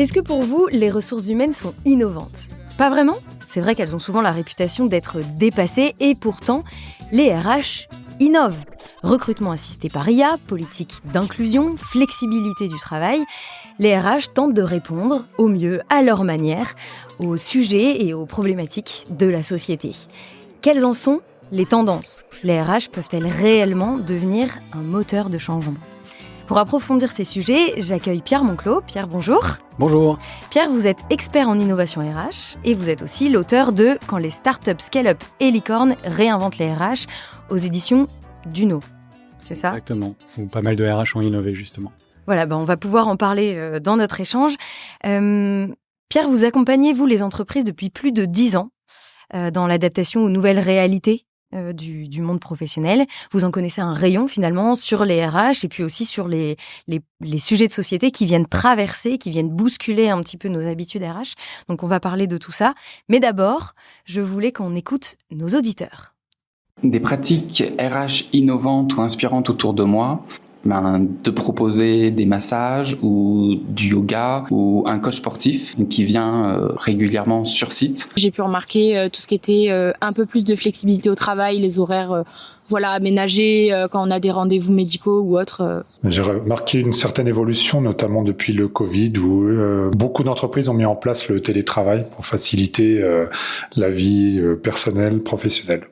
Est-ce que pour vous, les ressources humaines sont innovantes ? Pas vraiment ? C'est vrai qu'elles ont souvent la réputation d'être dépassées et pourtant, les RH innovent. Recrutement assisté par IA, politique d'inclusion, flexibilité du travail, les RH tentent de répondre au mieux, à leur manière, aux sujets et aux problématiques de la société. Quelles en sont les tendances ? Les RH peuvent-elles réellement devenir un moteur de changement ? Pour approfondir ces sujets, j'accueille Pierre Monclos. Pierre, bonjour. Bonjour. Pierre, vous êtes expert en innovation RH et vous êtes aussi l'auteur de « Quand les startups scale-up et licornes réinventent les RH » aux éditions Duno. C'est ça ? Exactement. Ou pas mal de RH ont innové, justement. Voilà, on va pouvoir en parler dans notre échange. Pierre, vous accompagnez, vous, les entreprises depuis plus de 10 ans dans l'adaptation aux nouvelles réalités du monde professionnel. Vous en connaissez un rayon, finalement, sur les RH et puis aussi sur les sujets de société qui viennent traverser, qui viennent bousculer un petit peu nos habitudes RH. Donc, on va parler de tout ça. Mais d'abord, je voulais qu'on écoute nos auditeurs. Des pratiques RH innovantes ou inspirantes autour de moi, de proposer des massages ou du yoga ou un coach sportif qui vient régulièrement sur site. J'ai pu remarquer tout ce qui était un peu plus de flexibilité au travail, les horaires aménagés quand on a des rendez-vous médicaux ou autres. J'ai remarqué une certaine évolution, notamment depuis le Covid, où beaucoup d'entreprises ont mis en place le télétravail pour faciliter la vie personnelle, professionnelle.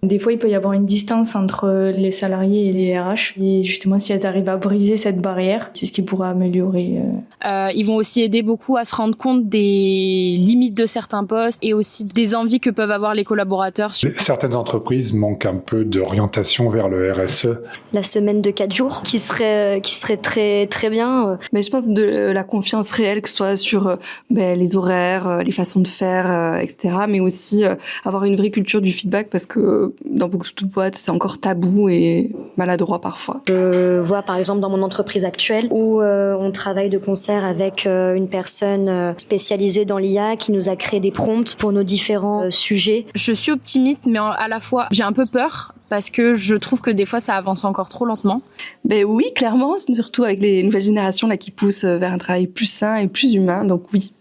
Des fois, il peut y avoir une distance entre les salariés et les RH. Et justement, si elles arrivent à briser cette barrière, c'est ce qui pourra améliorer. Ils vont aussi aider beaucoup à se rendre compte des limites de certains postes et aussi des envies que peuvent avoir les collaborateurs. Certaines entreprises manquent un peu d'orientation vers le RSE. La semaine de 4 jours qui serait très, très bien. Mais je pense de la confiance réelle, que ce soit sur les horaires, les façons de faire, etc. Mais aussi avoir une vraie culture du feedback parce que dans beaucoup de boîtes, c'est encore tabou et maladroit parfois. Je vois par exemple dans mon entreprise actuelle où on travaille de concert avec une personne spécialisée dans l'IA qui nous a créé des prompts pour nos différents sujets. Je suis optimiste, mais à la fois j'ai un peu peur parce que je trouve que des fois ça avance encore trop lentement. Oui, clairement, surtout avec les nouvelles générations là qui poussent vers un travail plus sain et plus humain, donc oui.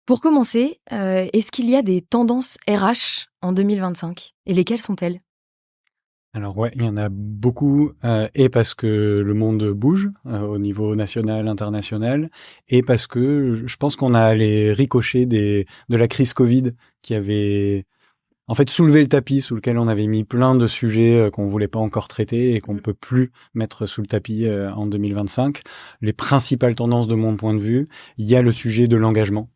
Pour commencer, est-ce qu'il y a des tendances RH en 2025 ? Et lesquelles sont-elles ? Alors il y en a beaucoup, et parce que le monde bouge au niveau national, international, et parce que je pense qu'on a les ricochets de la crise Covid qui avait en fait soulevé le tapis sous lequel on avait mis plein de sujets qu'on voulait pas encore traiter et qu'on peut plus mettre sous le tapis en 2025. Les principales tendances de mon point de vue, il y a le sujet de l'engagement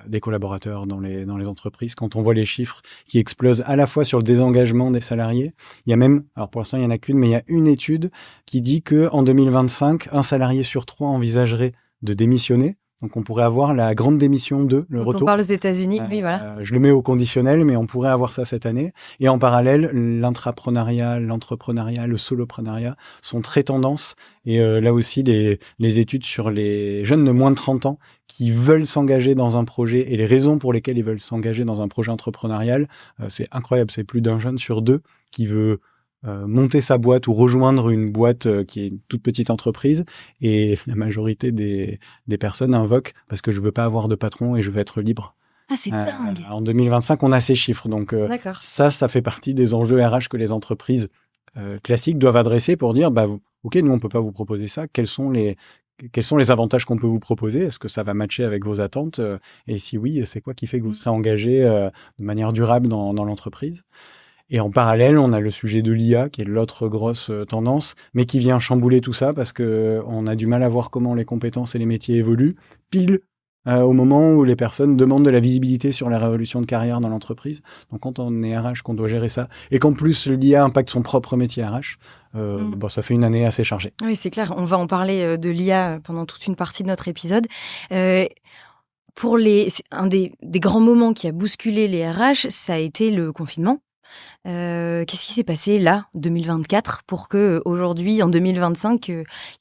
des collaborateurs dans les entreprises. Quand on voit les chiffres qui explosent à la fois sur le désengagement des salariés, il y a même, alors pour l'instant il y en a qu'une, mais il y a une étude qui dit que en 2025, un salarié sur 3 envisagerait de démissionner. Donc on pourrait avoir la grande démission le retour. On parle aux États-Unis, oui, voilà. Je le mets au conditionnel, mais on pourrait avoir ça cette année. Et en parallèle, l'intrapreneuriat, l'entrepreneuriat, le soloprenariat sont très tendances. Et là aussi, les études sur les jeunes de moins de 30 ans qui veulent s'engager dans un projet et les raisons pour lesquelles ils veulent s'engager dans un projet entrepreneurial, c'est incroyable. C'est plus d'un jeune sur 2 qui veut monter sa boîte ou rejoindre une boîte qui est une toute petite entreprise, et la majorité des personnes invoquent parce que je veux pas avoir de patron et je veux être libre. Ah, c'est dingue. En 2025, on a ces chiffres, donc ça fait partie des enjeux RH que les entreprises classiques doivent adresser pour dire ok, nous on peut pas vous proposer ça. Quels sont les avantages qu'on peut vous proposer ? Est-ce que ça va matcher avec vos attentes ? Et si oui, c'est quoi qui fait que vous serez engagé de manière durable dans l'entreprise ? Et en parallèle, on a le sujet de l'IA, qui est l'autre grosse tendance, mais qui vient chambouler tout ça parce que on a du mal à voir comment les compétences et les métiers évoluent, pile au moment où les personnes demandent de la visibilité sur la révolution de carrière dans l'entreprise. Donc quand on est RH, qu'on doit gérer ça, et qu'en plus l'IA impacte son propre métier RH, ça fait une année assez chargée. Oui, c'est clair. On va en parler de l'IA pendant toute une partie de notre épisode. Pour un des grands moments qui a bousculé les RH, ça a été le confinement. Qu'est-ce qui s'est passé là, 2024, pour que aujourd'hui, en 2025,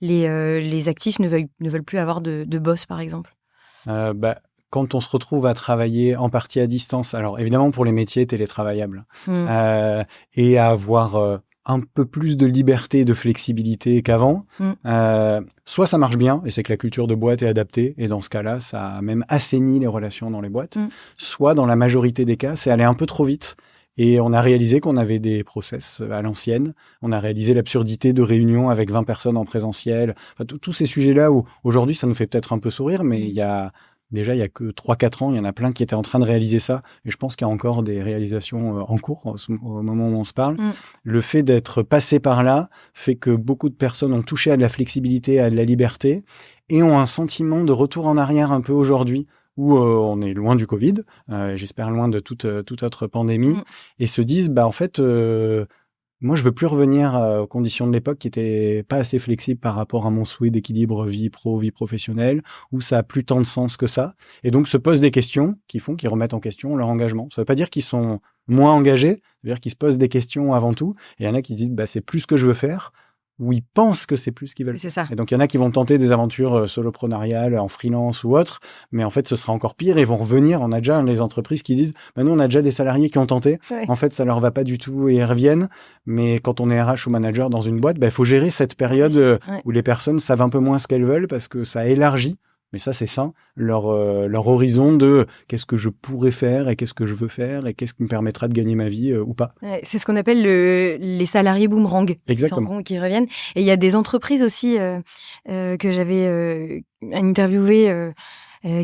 les actifs ne veulent plus avoir de boss, par exemple ? Quand on se retrouve à travailler en partie à distance, alors évidemment pour les métiers télétravaillables, et à avoir un peu plus de liberté et de flexibilité qu'avant. Soit ça marche bien, et c'est que la culture de boîte est adaptée, et dans ce cas-là, ça a même assaini les relations dans les boîtes. Soit, dans la majorité des cas, c'est allé un peu trop vite, et on a réalisé qu'on avait des process à l'ancienne. On a réalisé l'absurdité de réunions avec 20 personnes en présentiel. Enfin, tous ces sujets-là où, aujourd'hui, ça nous fait peut-être un peu sourire, mais il y a que 3-4 ans, il y en a plein qui étaient en train de réaliser ça. Et je pense qu'il y a encore des réalisations en cours au moment où on se parle. Le fait d'être passé par là fait que beaucoup de personnes ont touché à de la flexibilité, à de la liberté, et ont un sentiment de retour en arrière un peu aujourd'hui, où on est loin du Covid, j'espère loin de toute autre pandémie, et se disent, en fait, moi, je veux plus revenir aux conditions de l'époque qui étaient pas assez flexibles par rapport à mon souhait d'équilibre vie pro, vie professionnelle, où ça a plus tant de sens que ça. Et donc, se posent des questions qu'ils remettent en question leur engagement. Ça veut pas dire qu'ils sont moins engagés, ça veut dire qu'ils se posent des questions avant tout. Et il y en a qui disent, c'est plus ce que je veux faire, ou ils pensent que c'est plus ce qu'ils veulent. C'est ça. Et donc, il y en a qui vont tenter des aventures soloprenariales, en freelance ou autre, mais en fait, ce sera encore pire, et vont revenir. On a déjà les entreprises qui disent, nous, on a déjà des salariés qui ont tenté. En fait, ça leur va pas du tout et ils reviennent. Mais quand on est RH ou manager dans une boîte, il faut gérer cette période où les personnes savent un peu moins ce qu'elles veulent, parce que ça élargit, mais ça, c'est sain, leur horizon de qu'est-ce que je pourrais faire et qu'est-ce que je veux faire et qu'est-ce qui me permettra de gagner ma vie ou pas. C'est ce qu'on appelle les salariés boomerang. Exactement. Qui reviennent. Et il y a des entreprises aussi que j'avais interviewées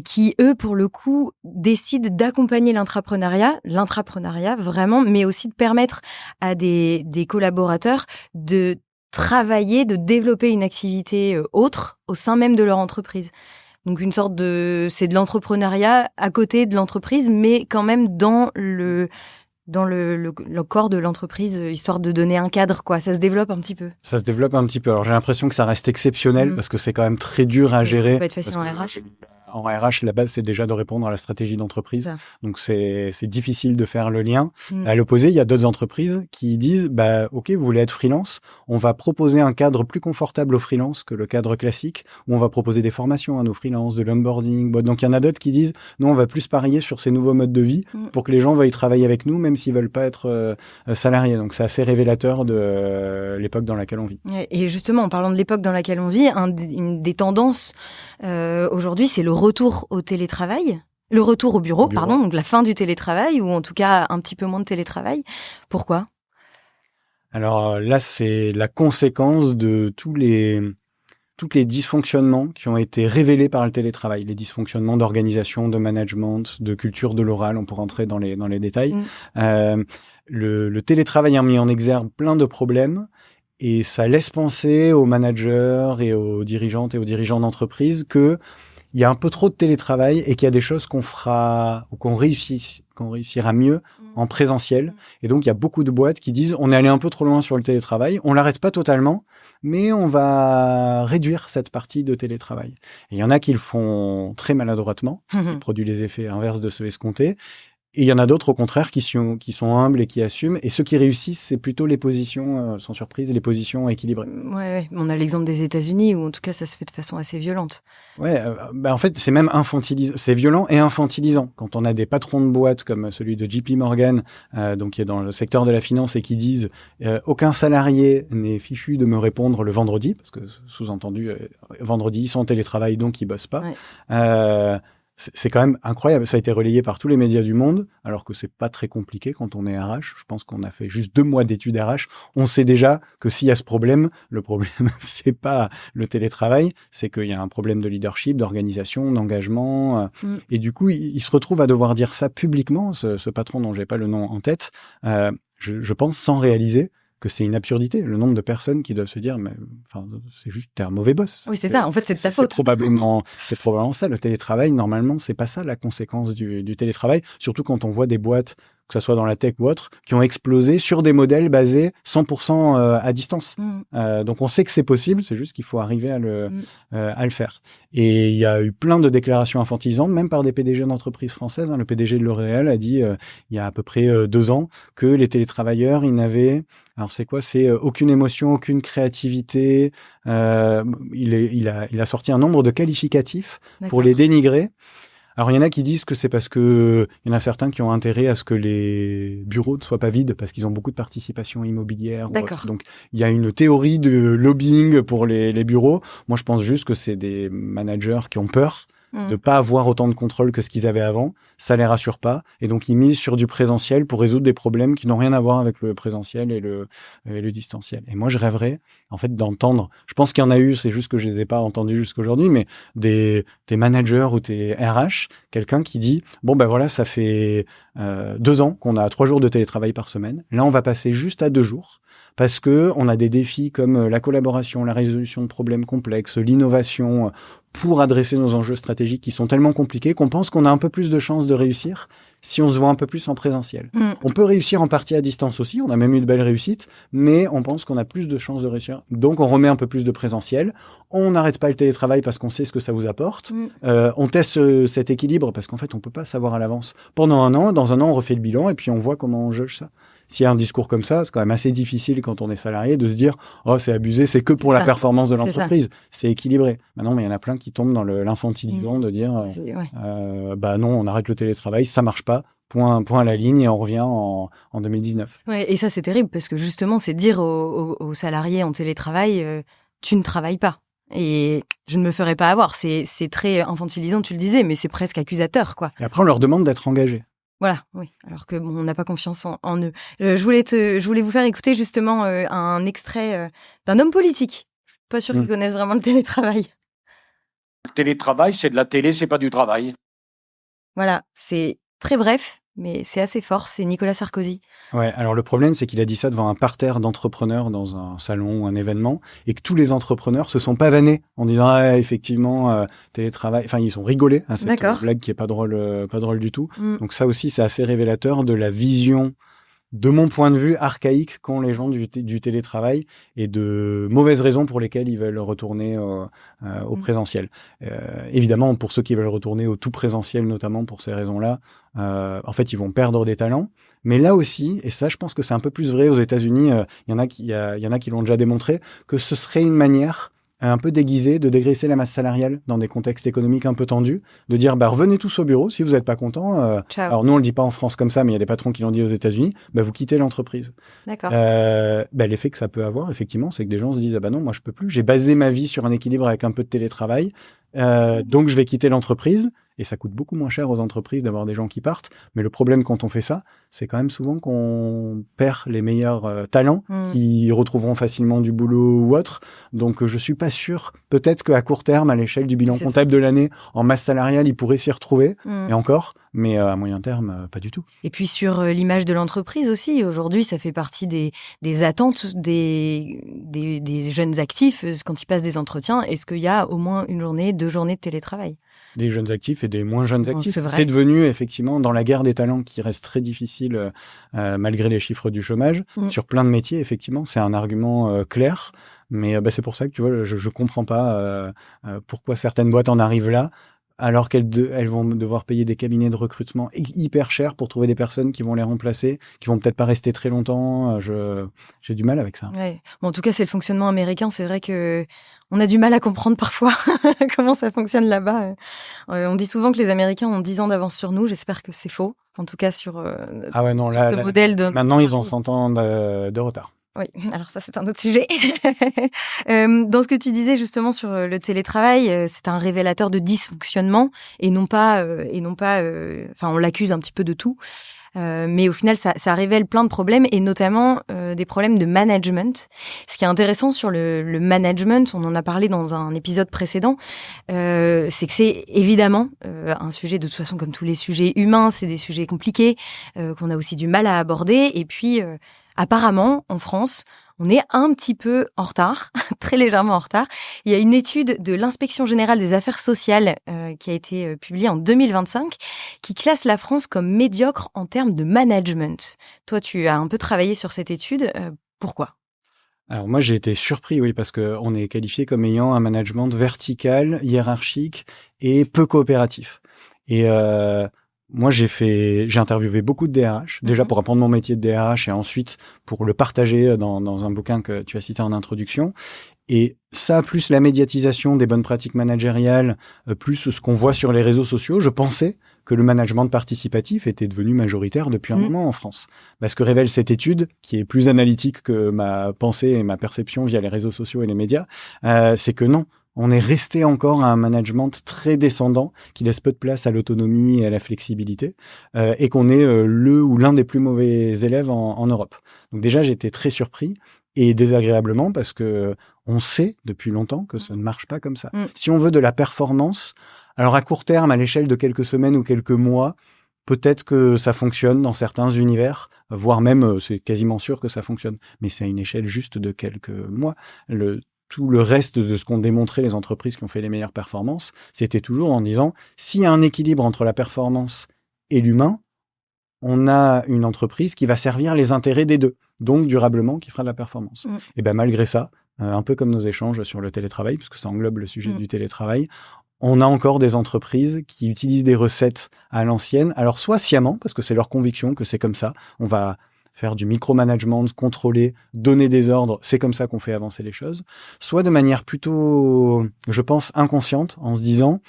qui, eux, pour le coup, décident d'accompagner l'intrapreneuriat vraiment, mais aussi de permettre à des collaborateurs de travailler, de développer une activité autre au sein même de leur entreprise. Donc c'est de l'entrepreneuriat à côté de l'entreprise, mais quand même dans le corps de l'entreprise, histoire de donner un cadre, quoi. Ça se développe un petit peu. Ça se développe un petit peu. Alors, j'ai l'impression que ça reste exceptionnel parce que c'est quand même très dur à gérer. Ça peut être facile en RH. En RH, la base, c'est déjà de répondre à la stratégie d'entreprise. Donc, c'est difficile de faire le lien. À l'opposé, il y a d'autres entreprises qui disent, OK, vous voulez être freelance, on va proposer un cadre plus confortable aux freelance que le cadre classique, où on va proposer des formations à nos freelances, de l'onboarding. Donc, il y en a d'autres qui disent, non, on va plus parier sur ces nouveaux modes de vie pour que les gens veuillent travailler avec nous, même s'ils veulent pas être salariés. Donc, c'est assez révélateur de l'époque dans laquelle on vit. Et justement, en parlant de l'époque dans laquelle on vit, une des tendances aujourd'hui, c'est le retour au télétravail. Le retour au bureau, donc la fin du télétravail, ou en tout cas un petit peu moins de télétravail. Pourquoi ? Alors là, c'est la conséquence de tous les dysfonctionnements qui ont été révélés par le télétravail, les dysfonctionnements d'organisation, de management, de culture de l'oral, on peut rentrer dans les détails. Le télétravail a mis en exergue plein de problèmes, et ça laisse penser aux managers et aux dirigeantes et aux dirigeants d'entreprise que il y a un peu trop de télétravail et qu'il y a des choses qu'on fera ou qu'on réussira mieux en présentiel. Et donc, il y a beaucoup de boîtes qui disent on est allé un peu trop loin sur le télétravail, on l'arrête pas totalement, mais on va réduire cette partie de télétravail. Et il y en a qui le font très maladroitement, qui produisent les effets inverses de ceux escomptés. Et il y en a d'autres, au contraire, qui sont humbles et qui assument. Et ceux qui réussissent, c'est plutôt les positions, sans surprise, les positions équilibrées. Ouais. On a l'exemple des États-Unis, où en tout cas, ça se fait de façon assez violente. En fait, c'est même infantilisant. C'est violent et infantilisant. Quand on a des patrons de boîtes comme celui de JP Morgan, donc qui est dans le secteur de la finance, et qui disent aucun salarié n'est fichu de me répondre le vendredi, parce que sous-entendu, vendredi, ils sont en télétravail, donc ils bossent pas. C'est quand même incroyable. Ça a été relayé par tous les médias du monde, alors que c'est pas très compliqué quand on est RH. Je pense qu'on a fait juste 2 mois d'études RH. On sait déjà que s'il y a ce problème, le problème, c'est pas le télétravail, c'est qu'il y a un problème de leadership, d'organisation, d'engagement. Et du coup, il se retrouve à devoir dire ça publiquement, ce patron dont j'ai pas le nom en tête, je pense sans réaliser que c'est une absurdité, le nombre de personnes qui doivent se dire c'est juste t'es un mauvais boss. Oui, c'est ça, en fait, c'est de ta faute. C'est probablement ça, le télétravail. Normalement, c'est pas ça la conséquence du télétravail, surtout quand on voit des boîtes, que ça soit dans la tech ou autre, qui ont explosé sur des modèles basés 100% à distance. Donc on sait que c'est possible, c'est juste qu'il faut arriver à le faire. Et il y a eu plein de déclarations infantilisantes, même par des PDG d'entreprises françaises. Le PDG de L'Oréal a dit il y a à peu près 2 ans que les télétravailleurs, ils n'avaient... Alors c'est quoi ? C'est aucune émotion, aucune créativité. Il a sorti un nombre de qualificatifs pour les dénigrer. Alors, il y en a qui disent que c'est parce que il y en a certains qui ont intérêt à ce que les bureaux ne soient pas vides parce qu'ils ont beaucoup de participation immobilière. D'accord. Donc, il y a une théorie de lobbying pour les bureaux. Moi, je pense juste que c'est des managers qui ont peur de pas avoir autant de contrôle que ce qu'ils avaient avant. Ça les rassure pas. Et donc, ils misent sur du présentiel pour résoudre des problèmes qui n'ont rien à voir avec le présentiel et le distanciel. Et moi, je rêverais, en fait, d'entendre. Je pense qu'il y en a eu, c'est juste que je les ai pas entendus jusqu'aujourd'hui, mais tes managers ou tes RH, quelqu'un qui dit, bon, ben voilà, ça fait 2 ans qu'on a 3 jours de télétravail par semaine. Là, on va passer juste à 2 jours parce que on a des défis comme la collaboration, la résolution de problèmes complexes, l'innovation, pour adresser nos enjeux stratégiques qui sont tellement compliqués qu'on pense qu'on a un peu plus de chances de réussir si on se voit un peu plus en présentiel. On peut réussir en partie à distance aussi, on a même eu de belles réussites, mais on pense qu'on a plus de chances de réussir. Donc on remet un peu plus de présentiel, on n'arrête pas le télétravail parce qu'on sait ce que ça vous apporte, on teste cet équilibre parce qu'en fait on peut pas savoir à l'avance. Pendant un an, dans un an on refait le bilan et puis on voit comment on juge ça. S'il y a un discours comme ça, c'est quand même assez difficile quand on est salarié de se dire « Oh, c'est abusé, c'est que pour la performance de l'entreprise. » C'est équilibré. Maintenant, mais il y en a plein qui tombent dans l'infantilisant de dire bah non, on arrête le télétravail, ça marche pas, point à la ligne et on revient en 2019. Ouais, et ça, c'est terrible parce que justement, c'est dire aux salariés en télétravail tu ne travailles pas. Et je ne me ferai pas avoir. C'est très infantilisant, tu le disais, mais c'est presque accusateur, quoi. Et après, on leur demande d'être engagés. Voilà, oui. Alors que on n'a pas confiance en eux. Je voulais vous faire écouter justement un extrait d'un homme politique. Je suis pas sûre qu'ils connaissent vraiment le télétravail. Le télétravail, c'est de la télé, c'est pas du travail. Voilà, c'est très bref, mais c'est assez fort. C'est Nicolas Sarkozy. Ouais, alors le problème, c'est qu'il a dit ça devant un parterre d'entrepreneurs dans un salon ou un événement, et que tous les entrepreneurs se sont pavanés en disant ah, effectivement télétravail. Enfin, ils ont rigolé à cette blague qui est pas drôle du tout. Donc ça aussi, c'est assez révélateur de la vision, de mon point de vue, archaïque qu'ont les gens du télétravail et de mauvaises raisons pour lesquelles ils veulent retourner au présentiel. Évidemment, pour ceux qui veulent retourner au tout présentiel, notamment pour ces raisons-là, en fait, ils vont perdre des talents. Mais là aussi, et ça, je pense que c'est un peu plus vrai aux États-Unis, il y en a qui l'ont déjà démontré, que ce serait une manière un peu déguisée de dégraisser la masse salariale dans des contextes économiques un peu tendus, de dire bah revenez tous au bureau si vous n'êtes pas contents. Alors nous on le dit pas en France comme ça, mais il y a des patrons qui l'ont dit aux États-Unis. Bah vous quittez l'entreprise. D'accord. L'effet que ça peut avoir effectivement, c'est que des gens se disent ah bah non moi je peux plus. J'ai basé ma vie sur un équilibre avec un peu de télétravail, donc je vais quitter l'entreprise. Et ça coûte beaucoup moins cher aux entreprises d'avoir des gens qui partent. Mais le problème quand on fait ça, c'est quand même souvent qu'on perd les meilleurs talents qui retrouveront facilement du boulot ou autre. Donc je suis pas sûr. Peut-être qu'à court terme, à l'échelle du bilan comptable de l'année, en masse salariale, ils pourraient s'y retrouver. Et encore. Mais à moyen terme, pas du tout. Et puis sur l'image de l'entreprise aussi, aujourd'hui, ça fait partie des attentes des jeunes actifs quand ils passent des entretiens. Est-ce qu'il y a au moins 1 journée, 2 journées de télétravail ? Des jeunes actifs et des moins jeunes actifs. C'est devenu effectivement dans la guerre des talents qui reste très difficile malgré les chiffres du chômage. Sur plein de métiers, effectivement, c'est un argument clair. Mais c'est pour ça que tu vois, je comprends pas pourquoi certaines boîtes en arrivent là, alors qu'elles vont devoir payer des cabinets de recrutement hyper chers pour trouver des personnes qui vont les remplacer, qui vont peut-être pas rester très longtemps. J'ai du mal avec ça. Ouais. Bon, en tout cas, c'est le fonctionnement américain. C'est vrai que on a du mal à comprendre parfois comment ça fonctionne là-bas. On dit souvent que les Américains ont 10 ans d'avance sur nous. J'espère que c'est faux. En tout cas, sur le modèle de... Maintenant, ils ont 100 ans de retard. Oui, alors ça, c'est un autre sujet. Dans ce que tu disais justement sur le télétravail, c'est un révélateur de dysfonctionnement et non pas, on l'accuse un petit peu de tout. Mais au final, ça révèle plein de problèmes et notamment des problèmes de management. Ce qui est intéressant sur le management, on en a parlé dans un épisode précédent, c'est que c'est évidemment un sujet de toute façon comme tous les sujets humains, c'est des sujets compliqués qu'on a aussi du mal à aborder. Et puis, apparemment, en France, on est un petit peu en retard, très légèrement en retard. Il y a une étude de l'Inspection générale des affaires sociales qui a été publiée en 2025 qui classe la France comme médiocre en termes de management. Toi, tu as un peu travaillé sur cette étude. Pourquoi ? Alors moi, j'ai été surpris, oui, parce qu'on est qualifié comme ayant un management vertical, hiérarchique et peu coopératif. Et Moi, j'ai interviewé beaucoup de DRH, déjà pour apprendre mon métier de DRH et ensuite pour le partager dans un bouquin que tu as cité en introduction. Et ça, plus la médiatisation des bonnes pratiques managériales, plus ce qu'on voit sur les réseaux sociaux, je pensais que le management participatif était devenu majoritaire depuis un moment en France. Ce que révèle cette étude, qui est plus analytique que ma pensée et ma perception via les réseaux sociaux et les médias, c'est que non. On est resté encore à un management très descendant qui laisse peu de place à l'autonomie et à la flexibilité et qu'on est le ou l'un des plus mauvais élèves en Europe. Donc déjà, j'étais très surpris et désagréablement parce que on sait depuis longtemps que ça ne marche pas comme ça. Si on veut de la performance, alors à court terme, à l'échelle de quelques semaines ou quelques mois, peut-être que ça fonctionne dans certains univers, voire même c'est quasiment sûr que ça fonctionne. Mais c'est à une échelle juste de quelques mois. Tout le reste de ce qu'ont démontré les entreprises qui ont fait les meilleures performances, c'était toujours en disant, s'il y a un équilibre entre la performance et l'humain, on a une entreprise qui va servir les intérêts des deux, donc durablement qui fera de la performance. Et malgré ça, un peu comme nos échanges sur le télétravail, puisque ça englobe le sujet du télétravail, on a encore des entreprises qui utilisent des recettes à l'ancienne, alors soit sciemment, parce que c'est leur conviction que c'est comme ça, on va faire du micromanagement, contrôler, donner des ordres, c'est comme ça qu'on fait avancer les choses, soit de manière plutôt, je pense, inconsciente, en se disant,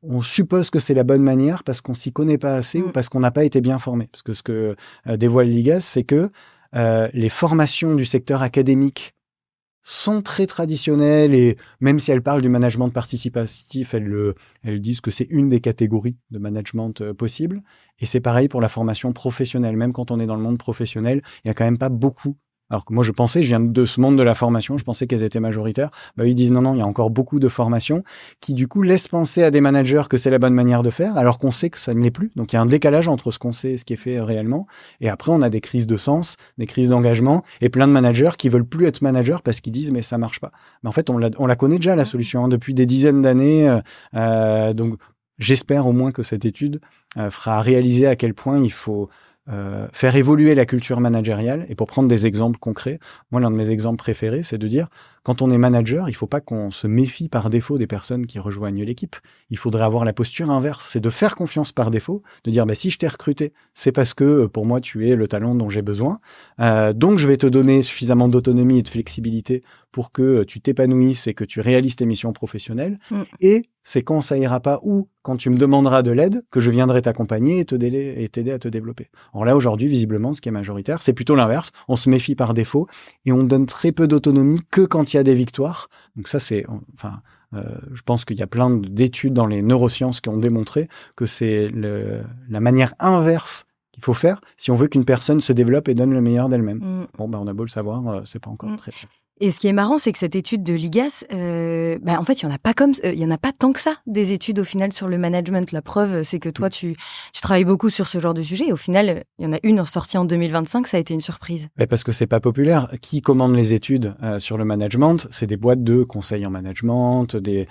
on suppose que c'est la bonne manière parce qu'on s'y connaît pas assez ou parce qu'on n'a pas été bien formé. Parce que ce que dévoile l'IGAS, c'est que les formations du secteur académique sont très traditionnelles et même si elles parlent du management participatif, elles disent que c'est une des catégories de management possibles. Et c'est pareil pour la formation professionnelle. Même quand on est dans le monde professionnel, il n'y a quand même pas beaucoup. Alors que moi, je viens de ce monde de la formation, je pensais qu'elles étaient majoritaires. Ils disent non, il y a encore beaucoup de formations qui, du coup, laissent penser à des managers que c'est la bonne manière de faire, alors qu'on sait que ça ne l'est plus. Donc, il y a un décalage entre ce qu'on sait et ce qui est fait réellement. Et après, on a des crises de sens, des crises d'engagement et plein de managers qui veulent plus être managers parce qu'ils disent mais ça marche pas. Mais en fait, on la connaît déjà, la solution, depuis des dizaines d'années. Donc, j'espère au moins que cette étude fera réaliser à quel point il faut faire évoluer la culture managériale. Et pour prendre des exemples concrets, moi, l'un de mes exemples préférés, c'est de dire, quand on est manager, il ne faut pas qu'on se méfie par défaut des personnes qui rejoignent l'équipe. Il faudrait avoir la posture inverse, c'est de faire confiance par défaut, de dire, si je t'ai recruté, c'est parce que pour moi, tu es le talent dont j'ai besoin. Donc, je vais te donner suffisamment d'autonomie et de flexibilité pour que tu t'épanouisses et que tu réalises tes missions professionnelles. Et c'est quand ça ira pas ou quand tu me demanderas de l'aide que je viendrai t'accompagner et t'aider à te développer. Alors là, aujourd'hui, visiblement, ce qui est majoritaire, c'est plutôt l'inverse. On se méfie par défaut et on donne très peu d'autonomie que quand il y a des victoires. Donc ça, je pense qu'il y a plein d'études dans les neurosciences qui ont démontré que c'est la manière inverse qu'il faut faire si on veut qu'une personne se développe et donne le meilleur d'elle-même. On a beau le savoir, c'est pas encore très clair. Et ce qui est marrant, c'est que cette étude de l'IGAS, en fait, il y en a pas tant que ça des études au final sur le management. La preuve, c'est que toi, tu travailles beaucoup sur ce genre de sujet. Et au final, il y en a une sortie en 2025, ça a été une surprise. Parce que c'est pas populaire. Qui commande les études sur le management? C'est des boîtes de conseils en management, des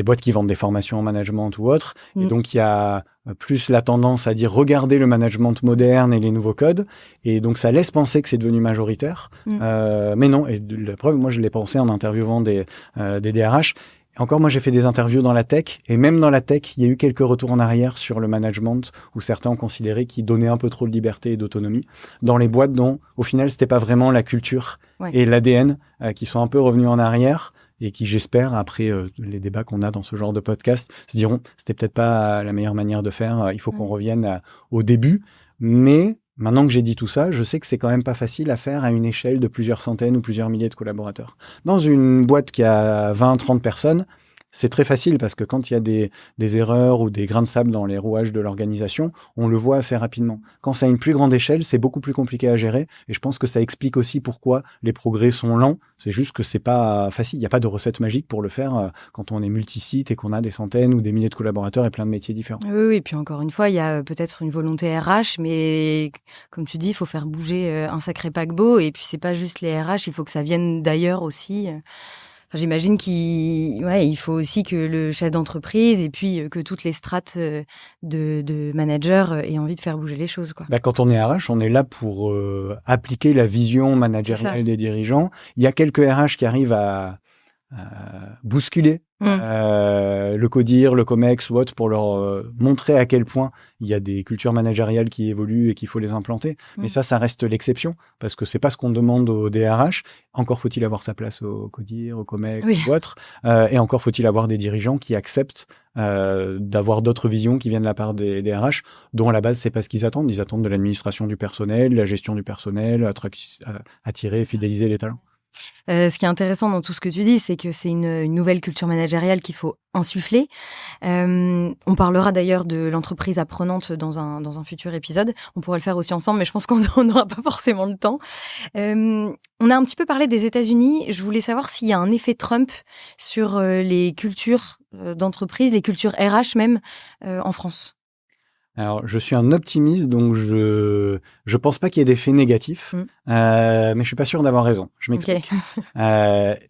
boîtes qui vendent des formations en management ou autres. Et donc, il y a plus la tendance à dire regardez le management moderne et les nouveaux codes, et donc ça laisse penser que c'est devenu majoritaire, mais non, et la preuve, moi je l'ai pensé en interviewant des DRH, et encore moi j'ai fait des interviews dans la tech, et même dans la tech, il y a eu quelques retours en arrière sur le management, où certains ont considéré qu'il donnait un peu trop de liberté et d'autonomie, dans les boîtes dont au final c'était pas vraiment la culture et l'ADN qui sont un peu revenus en arrière, et qui, j'espère, après les débats qu'on a dans ce genre de podcast, se diront c'était peut-être pas la meilleure manière de faire, il faut qu'on revienne au début. Mais maintenant que j'ai dit tout ça, je sais que c'est quand même pas facile à faire à une échelle de plusieurs centaines ou plusieurs milliers de collaborateurs. Dans une boîte qui a 20-30 personnes, c'est très facile parce que quand il y a des erreurs ou des grains de sable dans les rouages de l'organisation, on le voit assez rapidement. Quand c'est à une plus grande échelle, c'est beaucoup plus compliqué à gérer, et je pense que ça explique aussi pourquoi les progrès sont lents. C'est juste que c'est pas facile. Il n'y a pas de recette magique pour le faire quand on est multisite et qu'on a des centaines ou des milliers de collaborateurs et plein de métiers différents. Oui, et puis encore une fois, il y a peut-être une volonté RH, mais comme tu dis, il faut faire bouger un sacré paquebot, et puis c'est pas juste les RH, il faut que ça vienne d'ailleurs aussi. J'imagine qu'il faut aussi que le chef d'entreprise et puis que toutes les strates de managers aient envie de faire bouger les choses, quoi. Quand on est RH, on est là pour appliquer la vision managériale des dirigeants. Il y a quelques RH qui arrivent à bousculer le CODIR, le COMEX ou autre pour leur montrer à quel point il y a des cultures managériales qui évoluent et qu'il faut les implanter. Mais ça reste l'exception parce que c'est pas ce qu'on demande au DRH. Encore faut-il avoir sa place au CODIR, au COMEX ou autre. Et encore faut-il avoir des dirigeants qui acceptent d'avoir d'autres visions qui viennent de la part des DRH, dont à la base, c'est pas ce qu'ils attendent. Ils attendent de l'administration du personnel, la gestion du personnel, attirer et fidéliser les talents. Ce qui est intéressant dans tout ce que tu dis, c'est que c'est une nouvelle culture managériale qu'il faut insuffler. On parlera d'ailleurs de l'entreprise apprenante dans un futur épisode. On pourrait le faire aussi ensemble, mais je pense qu'on n'aura pas forcément le temps. On a un petit peu parlé des États-Unis. Je voulais savoir s'il y a un effet Trump sur les cultures d'entreprise, les cultures RH même en France. Alors, je suis un optimiste, donc je pense pas qu'il y ait d'effets négatifs, mais je suis pas sûr d'avoir raison. Je m'explique.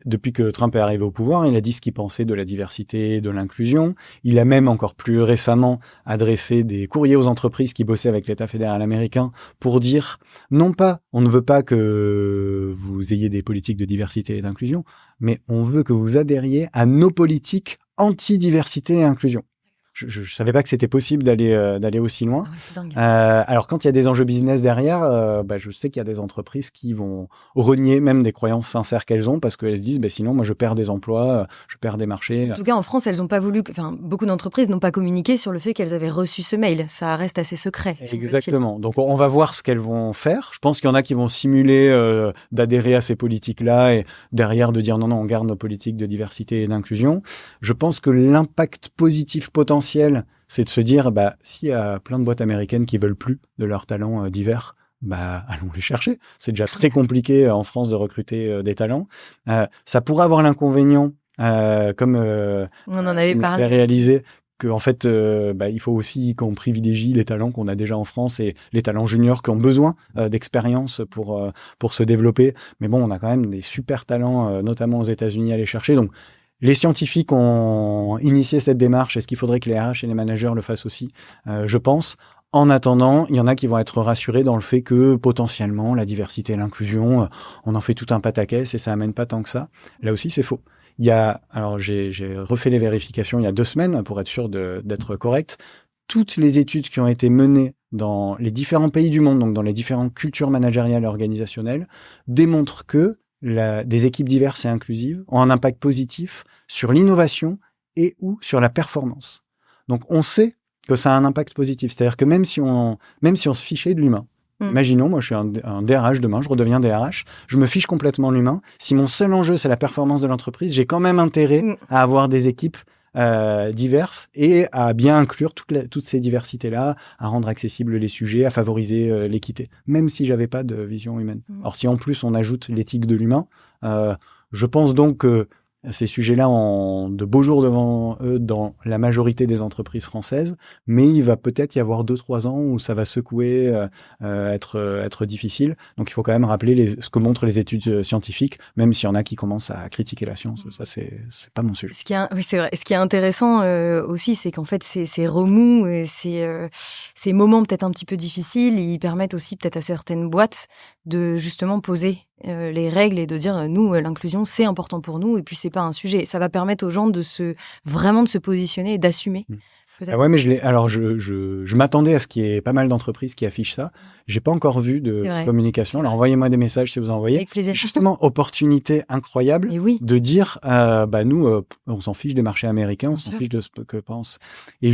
Depuis que Trump est arrivé au pouvoir, il a dit ce qu'il pensait de la diversité, de l'inclusion. Il a même encore plus récemment adressé des courriers aux entreprises qui bossaient avec l'État fédéral américain pour dire non pas on ne veut pas que vous ayez des politiques de diversité et d'inclusion, mais on veut que vous adhériez à nos politiques anti-diversité et inclusion. Je savais pas que c'était possible d'aller aussi loin. C'est dingue. Alors quand il y a des enjeux business derrière, je sais qu'il y a des entreprises qui vont renier même des croyances sincères qu'elles ont parce qu'elles se disent sinon moi je perds des emplois, je perds des marchés. En tout cas en France elles ont pas voulu, beaucoup d'entreprises n'ont pas communiqué sur le fait qu'elles avaient reçu ce mail. Ça reste assez secret. Exactement. Donc on va voir ce qu'elles vont faire. Je pense qu'il y en a qui vont simuler d'adhérer à ces politiques-là et derrière de dire non on garde nos politiques de diversité et d'inclusion. Je pense que l'impact positif potentiel c'est de se dire, s'il y a plein de boîtes américaines qui veulent plus de leurs talents divers, allons les chercher. C'est déjà très compliqué en France de recruter des talents. Ça pourrait avoir l'inconvénient, comme on en avait parlé, réalisé, qu'en fait, il faut aussi qu'on privilégie les talents qu'on a déjà en France et les talents juniors qui ont besoin d'expérience pour se développer. Mais bon, on a quand même des super talents, notamment aux États-Unis, à aller chercher. Donc, les scientifiques ont initié cette démarche. Est-ce qu'il faudrait que les RH et les managers le fassent aussi ? Je pense. En attendant, il y en a qui vont être rassurés dans le fait que potentiellement, la diversité et l'inclusion, on en fait tout un pataquès et ça amène pas tant que ça. Là aussi, c'est faux. Alors j'ai refait les vérifications il y a 2 semaines pour être sûr d'être correct. Toutes les études qui ont été menées dans les différents pays du monde, donc dans les différentes cultures managériales et organisationnelles, démontrent que des équipes diverses et inclusives ont un impact positif sur l'innovation et ou sur la performance. Donc, on sait que ça a un impact positif. C'est-à-dire que même si on se fichait de l'humain, imaginons, moi je suis un DRH demain, je redeviens DRH, je me fiche complètement de l'humain. Si mon seul enjeu, c'est la performance de l'entreprise, j'ai quand même intérêt à avoir des équipes diverses et à bien inclure toutes ces diversités-là, à rendre accessibles les sujets, à favoriser l'équité, même si j'avais pas de vision humaine. Alors si en plus on ajoute l'éthique de l'humain, je pense donc que ces sujets-là ont de beaux jours devant eux dans la majorité des entreprises françaises, mais il va peut-être y avoir 2-3 ans où ça va secouer, être difficile. Donc il faut quand même rappeler ce que montrent les études scientifiques, même s'il y en a qui commencent à critiquer la science. Ça, c'est pas mon sujet. Oui, c'est vrai. Ce qui est intéressant aussi, c'est qu'en fait, ces remous, ces moments peut-être un petit peu difficiles, ils permettent aussi peut-être à certaines boîtes de justement poser les règles et de dire nous l'inclusion c'est important pour nous et puis c'est pas un sujet. Ça va permettre aux gens de se positionner et d'assumer. Ah ouais, mais je m'attendais à ce qu'il y ait pas mal d'entreprises qui affichent ça. J'ai pas encore vu de communication. Alors envoyez-moi des messages si vous en envoyez. Avec plaisir. Justement, opportunité incroyable de dire nous on s'en fiche des marchés américains, on s'en fiche de ce que pensent. Et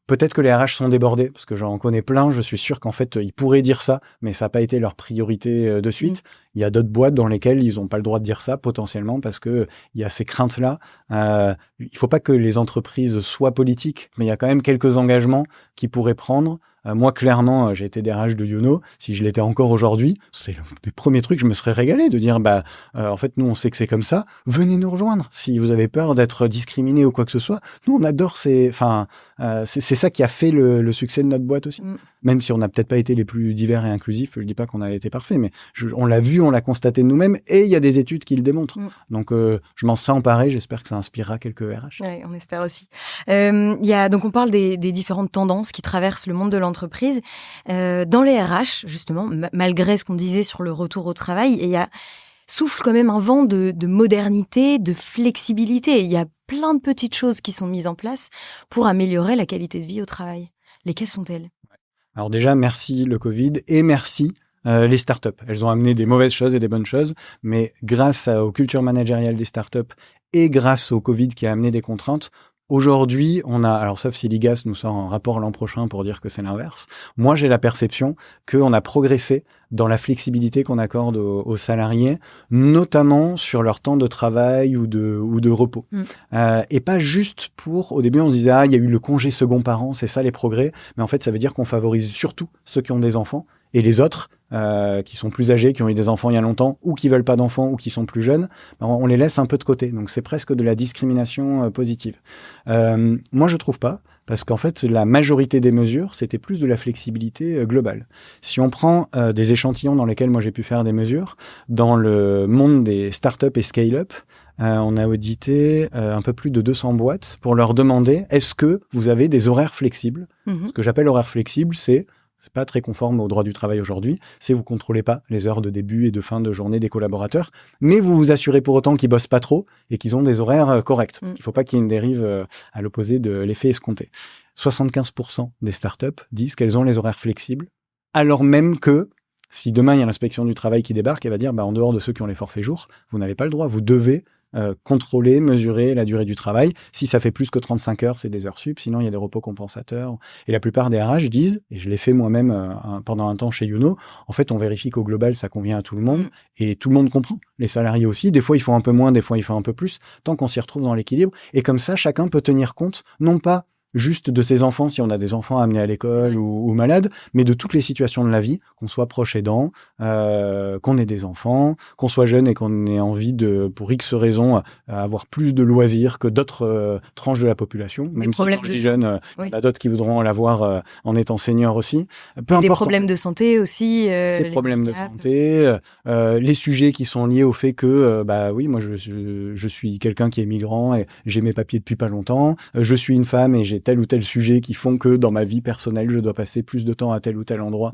peut-être que les RH sont débordés, parce que j'en connais plein, je suis sûr qu'en fait, ils pourraient dire ça, mais ça n'a pas été leur priorité de suite. Il y a d'autres boîtes dans lesquelles ils n'ont pas le droit de dire ça, potentiellement, parce qu'il y a ces craintes-là. Il ne faut pas que les entreprises soient politiques, mais il y a quand même quelques engagements qu'ils pourraient prendre. Moi, clairement, j'ai été DRH de Youno. Si je l'étais encore aujourd'hui, c'est le des premiers trucs, je me serais régalé de dire, en fait, nous, on sait que c'est comme ça. Venez nous rejoindre. Si vous avez peur d'être discriminé ou quoi que ce soit, nous, on adore c'est ça qui a fait le succès de notre boîte aussi. Même si on n'a peut-être pas été les plus divers et inclusifs, je dis pas qu'on a été parfait, mais on l'a vu, on l'a constaté de nous-mêmes, et il y a des études qui le démontrent. Donc, je m'en serais emparé. J'espère que ça inspirera quelques RH. Ouais, on espère aussi. Donc, on parle des différentes tendances qui traversent le monde de l'entreprise. Dans les RH, justement, malgré ce qu'on disait sur le retour au travail, et il y a souffle quand même un vent de modernité, de flexibilité. Il y a plein de petites choses qui sont mises en place pour améliorer la qualité de vie au travail. Lesquelles sont-elles ? Alors déjà, merci le Covid et merci les startups. Elles ont amené des mauvaises choses et des bonnes choses, mais grâce aux cultures managériales des startups et grâce au Covid qui a amené des contraintes, aujourd'hui, on a, alors sauf si l'IGAS nous sort un rapport l'an prochain pour dire que c'est l'inverse, moi j'ai la perception qu'on a progressé dans la flexibilité qu'on accorde aux salariés, notamment sur leur temps de travail ou de repos. Et pas juste pour, au début on se disait, il y a eu le congé second parent, c'est ça les progrès, mais en fait ça veut dire qu'on favorise surtout ceux qui ont des enfants, et les autres, qui sont plus âgés, qui ont eu des enfants il y a longtemps, ou qui veulent pas d'enfants, ou qui sont plus jeunes, on les laisse un peu de côté. Donc c'est presque de la discrimination positive. Moi je trouve pas, parce qu'en fait la majorité des mesures, c'était plus de la flexibilité globale. Si on prend des échantillons dans lesquels moi j'ai pu faire des mesures, dans le monde des startups et scale-up, on a audité un peu plus de 200 boîtes pour leur demander, est-ce que vous avez des horaires flexibles ? Ce que j'appelle horaires flexibles, c'est pas très conforme au droit du travail aujourd'hui, c'est vous contrôlez pas les heures de début et de fin de journée des collaborateurs, mais vous vous assurez pour autant qu'ils bossent pas trop et qu'ils ont des horaires corrects. Parce qu'il faut pas qu'il y ait une dérive à l'opposé de l'effet escompté. 75% des startups disent qu'elles ont les horaires flexibles, alors même que si demain il y a l'inspection du travail qui débarque, elle va dire, en dehors de ceux qui ont les forfaits jours, vous n'avez pas le droit, vous devez contrôler, mesurer la durée du travail. Si ça fait plus que 35 heures, c'est des heures sup. Sinon, il y a des repos compensateurs. Et la plupart des RH disent, et je l'ai fait moi-même pendant un temps chez Youno, en fait, on vérifie qu'au global, ça convient à tout le monde et tout le monde comprend. Les salariés aussi. Des fois, ils font un peu moins, des fois, ils font un peu plus, tant qu'on s'y retrouve dans l'équilibre. Et comme ça, chacun peut tenir compte, non pas juste de ses enfants, si on a des enfants à amener à l'école ou malades, mais de toutes les situations de la vie, qu'on soit proche aidant, qu'on ait des enfants, qu'on soit jeune et qu'on ait envie de, pour X raisons, avoir plus de loisirs que d'autres tranches de la population. Même si quand je dis jeune, il y en a d'autres qui voudront l'avoir en étant senior aussi. Peu importe. Des problèmes de santé aussi. Ces problèmes de santé, les sujets qui sont liés au fait que, oui, moi je suis quelqu'un qui est migrant et j'ai mes papiers depuis pas longtemps, je suis une femme et j'ai tel ou tel sujet qui font que dans ma vie personnelle, je dois passer plus de temps à tel ou tel endroit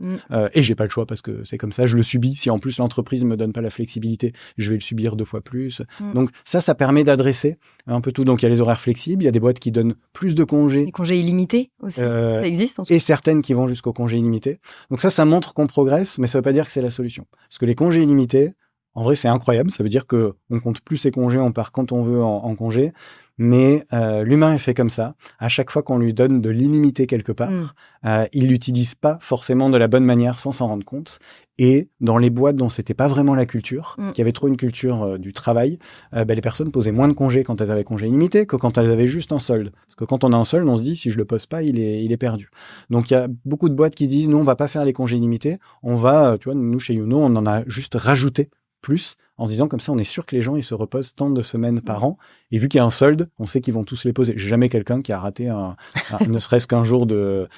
et j'ai pas le choix parce que c'est comme ça, je le subis. Si en plus l'entreprise me donne pas la flexibilité, je vais le subir 2 fois plus. Donc ça permet d'adresser un peu tout. Donc il y a les horaires flexibles, il y a des boîtes qui donnent plus de congés. Les congés illimités aussi, ça existe en tout cas. Et certaines qui vont jusqu'au congé illimité. Donc ça montre qu'on progresse, mais ça veut pas dire que c'est la solution. Parce que les congés illimités, en vrai, c'est incroyable. Ça veut dire que on compte plus ses congés, on part quand on veut en congé. Mais l'humain est fait comme ça. À chaque fois qu'on lui donne de l'illimité quelque part, il l'utilise pas forcément de la bonne manière sans s'en rendre compte. Et dans les boîtes dont c'était pas vraiment la culture, qui avait trop une culture du travail, les personnes posaient moins de congés quand elles avaient congé illimité que quand elles avaient juste un solde. Parce que quand on a un solde, on se dit si je le pose pas, il est perdu. Donc il y a beaucoup de boîtes qui disent nous on va pas faire les congés illimités, on va, tu vois, nous chez Youno, on en a juste rajouté plus en se disant comme ça on est sûr que les gens ils se reposent tant de semaines par an et vu qu'il y a un solde on sait qu'ils vont tous les poser. J'ai jamais quelqu'un qui a raté ne serait-ce qu'un jour de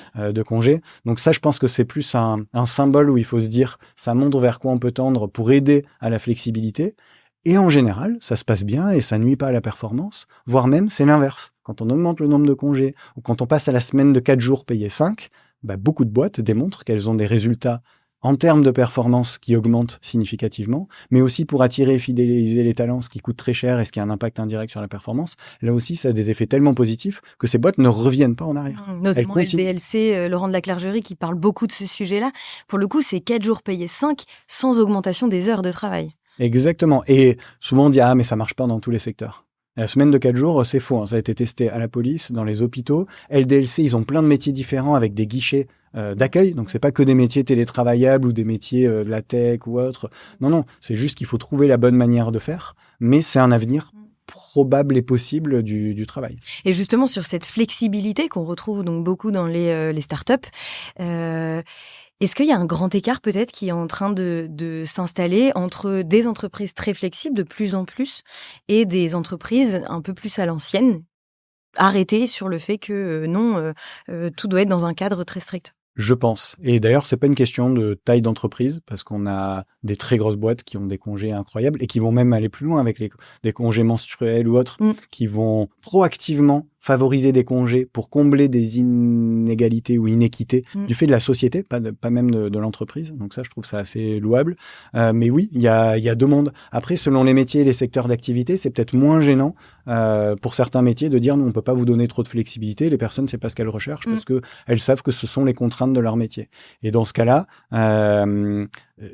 congé. Donc ça je pense que c'est plus un symbole où il faut se dire ça montre vers quoi on peut tendre pour aider à la flexibilité et en général ça se passe bien et ça nuit pas à la performance, voire même c'est l'inverse. Quand on augmente le nombre de congés ou quand on passe à la semaine de 4 jours payés 5, beaucoup de boîtes démontrent qu'elles ont des résultats en termes de performance qui augmentent significativement, mais aussi pour attirer et fidéliser les talents, ce qui coûte très cher et ce qui a un impact indirect sur la performance. Là aussi, ça a des effets tellement positifs que ces boîtes ne reviennent pas en arrière. Notamment LDLC, Laurent de la Clergerie, qui parle beaucoup de ce sujet-là. Pour le coup, c'est 4 jours payés 5 sans augmentation des heures de travail. Exactement. Et souvent, on dit « Ah, mais ça marche pas dans tous les secteurs ». La semaine de 4 jours, c'est faux. Ça a été testé à la police, dans les hôpitaux. LDLC, ils ont plein de métiers différents avec des guichets d'accueil. Donc, c'est pas que des métiers télétravaillables ou des métiers de la tech ou autre. Non, c'est juste qu'il faut trouver la bonne manière de faire. Mais c'est un avenir probable et possible du travail. Et justement, sur cette flexibilité qu'on retrouve donc beaucoup dans les startups, est-ce qu'il y a un grand écart peut-être qui est en train de s'installer entre des entreprises très flexibles de plus en plus et des entreprises un peu plus à l'ancienne, arrêtées sur le fait que tout doit être dans un cadre très strict? Je pense. Et d'ailleurs, c'est pas une question de taille d'entreprise, parce qu'on a des très grosses boîtes qui ont des congés incroyables et qui vont même aller plus loin avec des congés menstruels ou autres, qui vont proactivement favoriser des congés pour combler des inégalités ou inéquités du fait de la société, pas même de l'entreprise. Donc ça, je trouve ça assez louable. Mais oui, il y a deux mondes. Après, selon les métiers et les secteurs d'activité, c'est peut-être moins gênant pour certains métiers de dire non, on peut pas vous donner trop de flexibilité. Les personnes, c'est pas ce qu'elles recherchent parce que elles savent que ce sont les contraintes de leur métier. Et dans ce cas-là,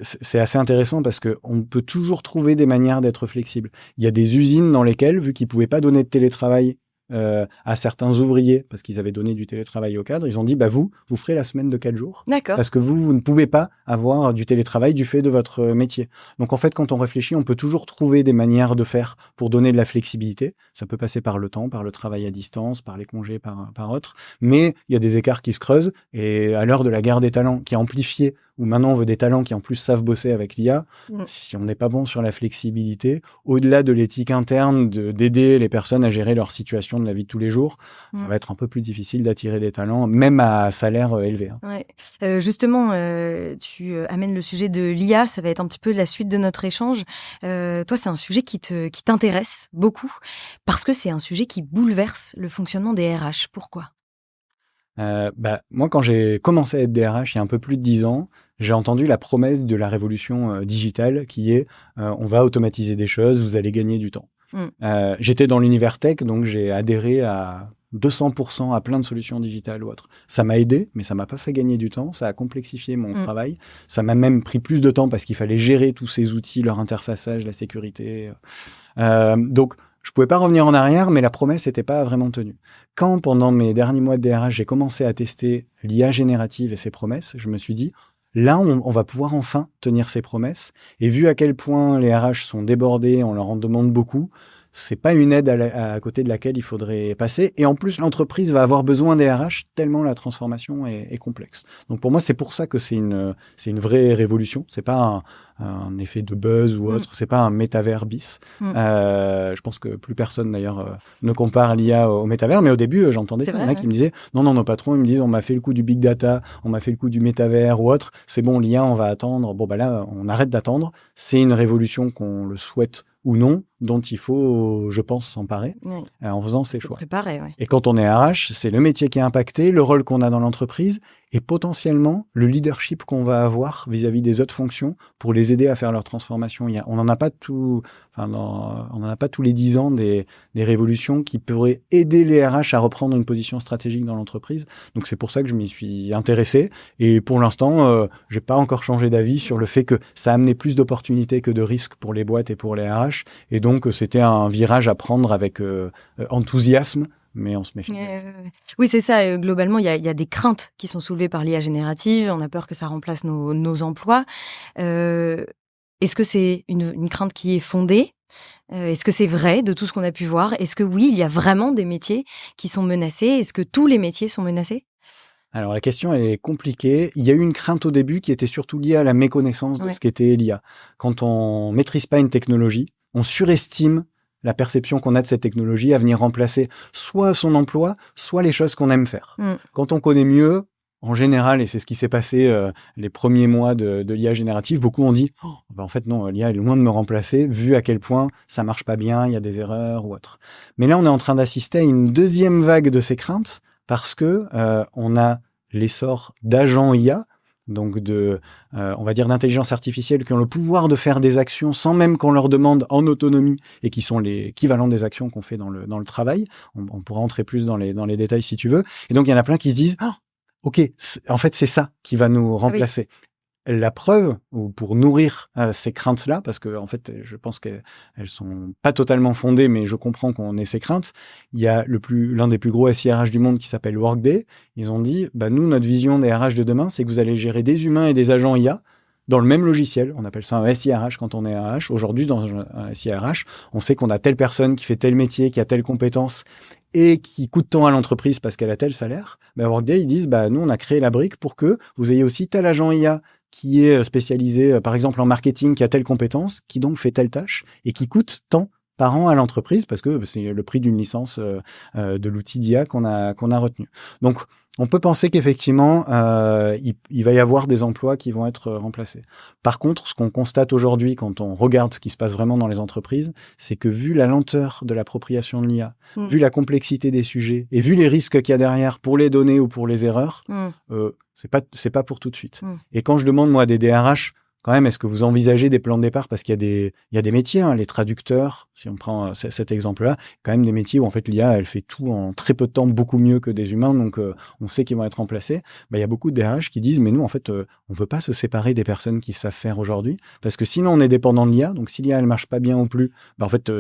c'est assez intéressant parce que on peut toujours trouver des manières d'être flexible. Il y a des usines dans lesquelles, vu qu'ils pouvaient pas donner de télétravail à certains ouvriers parce qu'ils avaient donné du télétravail au cadre, ils ont dit vous ferez la semaine de 4 jours. D'accord. Parce que vous ne pouvez pas avoir du télétravail du fait de votre métier. Donc en fait, quand on réfléchit, on peut toujours trouver des manières de faire pour donner de la flexibilité. Ça peut passer par le temps, par le travail à distance, par les congés, par autre. Mais il y a des écarts qui se creusent et à l'heure de la guerre des talents qui est amplifiée, où maintenant on veut des talents qui en plus savent bosser avec l'IA, si on n'est pas bon sur la flexibilité, au-delà de l'éthique interne d'aider les personnes à gérer leur situation de la vie de tous les jours, ça va être un peu plus difficile d'attirer des talents, même à salaire élevé. Ouais. Justement, tu amènes le sujet de l'IA, ça va être un petit peu la suite de notre échange. Toi, c'est un sujet qui t'intéresse beaucoup, parce que c'est un sujet qui bouleverse le fonctionnement des RH. Pourquoi ? Moi, quand j'ai commencé à être DRH il y a un peu plus de 10 ans, j'ai entendu la promesse de la révolution digitale qui est on va automatiser des choses, vous allez gagner du temps. J'étais dans l'univers tech, donc j'ai adhéré à 200% à plein de solutions digitales ou autres. Ça m'a aidé, mais ça m'a pas fait gagner du temps, ça a complexifié mon travail. Ça m'a même pris plus de temps parce qu'il fallait gérer tous ces outils, leur interfaçage, la sécurité. Donc, je pouvais pas revenir en arrière, mais la promesse n'était pas vraiment tenue. Quand, pendant mes derniers mois de DRH, j'ai commencé à tester l'IA générative et ses promesses, je me suis dit, là, on va pouvoir enfin tenir ses promesses. Et vu à quel point les RH sont débordés, on leur en demande beaucoup, c'est pas une aide à côté de laquelle il faudrait passer. Et en plus, l'entreprise va avoir besoin des RH tellement la transformation est complexe. Donc pour moi, c'est pour ça que c'est une vraie révolution. C'est pas un effet de buzz ou autre. C'est pas un métavers bis. Je pense que plus personne d'ailleurs ne compare l'IA au métavers. Mais au début, j'entendais ça. Il y en a qui me disaient non, nos patrons, ils me disent on m'a fait le coup du big data, on m'a fait le coup du métavers ou autre. C'est bon, l'IA, on va attendre. Bon, là, on arrête d'attendre. C'est une révolution qu'on le souhaite ou non, dont il faut, je pense, s'emparer en faisant ses choix. Préparer, Et quand on est RH, c'est le métier qui est impacté, le rôle qu'on a dans l'entreprise et potentiellement le leadership qu'on va avoir vis-à-vis des autres fonctions pour les aider à faire leur transformation. On n'en a pas tous les 10 ans des révolutions qui pourraient aider les RH à reprendre une position stratégique dans l'entreprise. Donc c'est pour ça que je m'y suis intéressé. Et pour l'instant, j'ai pas encore changé d'avis sur le fait que ça a amené plus d'opportunités que de risques pour les boîtes et pour les RH. Et donc c'était un virage à prendre avec enthousiasme. Mais on se méfie. Oui, c'est ça. Globalement, il y a des craintes qui sont soulevées par l'IA générative. On a peur que ça remplace nos emplois. Est-ce que c'est une crainte qui est fondée ? Est-ce que c'est vrai de tout ce qu'on a pu voir ? Est-ce que oui, il y a vraiment des métiers qui sont menacés ? Est-ce que tous les métiers sont menacés ? Alors la question elle est compliquée. Il y a eu une crainte au début qui était surtout liée à la méconnaissance de ce qu'était l'IA. Quand on maîtrise pas une technologie, on surestime la perception qu'on a de cette technologie à venir remplacer soit son emploi, soit les choses qu'on aime faire. Quand on connaît mieux, en général, et c'est ce qui s'est passé les premiers mois de l'IA générative, beaucoup ont dit en fait non, l'IA est loin de me remplacer, vu à quel point ça marche pas bien, il y a des erreurs ou autre. Mais là, on est en train d'assister à une deuxième vague de ces craintes parce que on a l'essor d'agents IA, donc on va dire d'intelligence artificielle qui ont le pouvoir de faire des actions sans même qu'on leur demande en autonomie et qui sont l'équivalent des actions qu'on fait dans le travail. On pourra entrer plus dans les détails si tu veux. Et donc il y en a plein qui se disent ok, en fait c'est ça qui va nous remplacer. La preuve, ou pour nourrir ces craintes-là, parce que en fait, je pense qu'elles sont pas totalement fondées, mais je comprends qu'on ait ces craintes. Il y a l'un des plus gros SIRH du monde qui s'appelle Workday. Ils ont dit, nous, notre vision des RH de demain, c'est que vous allez gérer des humains et des agents IA dans le même logiciel. On appelle ça un SIRH quand on est RH. Aujourd'hui, dans un SIRH, on sait qu'on a telle personne qui fait tel métier, qui a telle compétence et qui coûte tant à l'entreprise parce qu'elle a tel salaire. Workday, ils disent, nous, on a créé la brique pour que vous ayez aussi tel agent IA qui est spécialisé, par exemple, en marketing, qui a telle compétence, qui donc fait telle tâche et qui coûte tant par an à l'entreprise parce que c'est le prix d'une licence de l'outil d'IA qu'on a retenu. Donc, on peut penser qu'effectivement, il va y avoir des emplois qui vont être remplacés. Par contre, ce qu'on constate aujourd'hui quand on regarde ce qui se passe vraiment dans les entreprises, c'est que vu la lenteur de l'appropriation de l'IA, vu la complexité des sujets et vu les risques qu'il y a derrière pour les données ou pour les erreurs, c'est pas pour tout de suite. Et quand je demande moi à des DRH, quand même, est-ce que vous envisagez des plans de départ? Parce qu'il y a des métiers, hein, les traducteurs, si on prend cet exemple-là, quand même des métiers où en fait l'IA, elle fait tout en très peu de temps, beaucoup mieux que des humains, donc on sait qu'ils vont être remplacés. Il y a beaucoup de DRH qui disent, mais nous, en fait, on veut pas se séparer des personnes qui savent faire aujourd'hui, parce que sinon on est dépendant de l'IA, donc si l'IA, elle marche pas bien ou plus, en fait,